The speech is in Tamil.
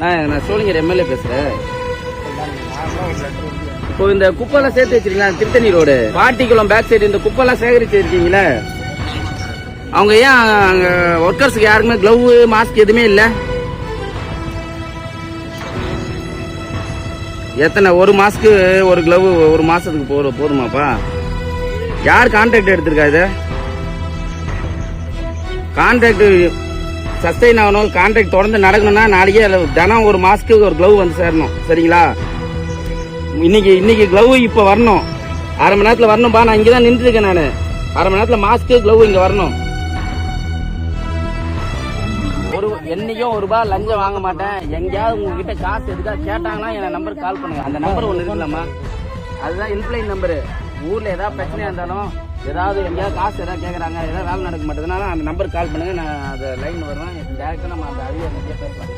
நான் சோழிங்கர் எம்எல்ஏ பேசுறேன். இப்போ இந்த குப்பெல்லாம் சேர்த்து வச்சிருக்கீங்களா? திருத்தணி ரோடு பாட்டிக்குளம் பேக் சைடு இந்த குப்பெல்லாம் சேகரிச்சு இருக்கீங்களே, அவங்க ஏன் அங்க ஒர்க்கர்ஸுக்கு யாருக்குமே கிளவு மாஸ்க் எதுவுமே இல்லை? எத்தனை ஒரு மாஸ்க்கு ஒரு கிளவு ஒரு மாசத்துக்கு போதுமாப்பா? யார் கான்ட்ராக்ட் எடுத்திருக்கா? இது கான்ட்ராக்ட் சஸ்டைன் ஆகணும், கான்ட்ராக்ட் தொடர்ந்து நடக்கணும்னா நாளைக்கே தினம் ஒரு மாஸ்க்கு ஒரு கிளவு வந்து சேரணும். சரிங்களா? இன்னைக்கு கிளவு இப்ப வரணும், அரை மணி நேரத்துல வரணும்பா. நான் இங்கதான் நின்று இருக்கேன். நான் அரை மணி நேரத்துல மாஸ்க்கு கிளவு இங்க வரணும். என்னைக்கும் ஒரு ரூபாய் லஞ்சம் வாங்க மாட்டேன். எங்கேயாவது உங்ககிட்ட காசு எதுக்காக கேட்டாங்கன்னா என் நம்பருக்கு கால் பண்ணுங்க. அந்த நம்பர் ஒன்று இருக்குல்லம்மா, அதுதான் ஹெல்ப்லைன் நம்பரு. ஊர்ல ஏதாவது பிரச்சனையா இருந்தாலும், ஏதாவது எங்கேயாவது காசு ஏதாவது கேட்கறாங்க, ஏதாவது வேலை நடக்க மாட்டேதுனால அந்த நம்பருக்கு கால் பண்ணுங்க. நான் அந்த லைன் வருவேன் டேரக்டா நம்ம அந்த அதிகாரி பேசலாம்.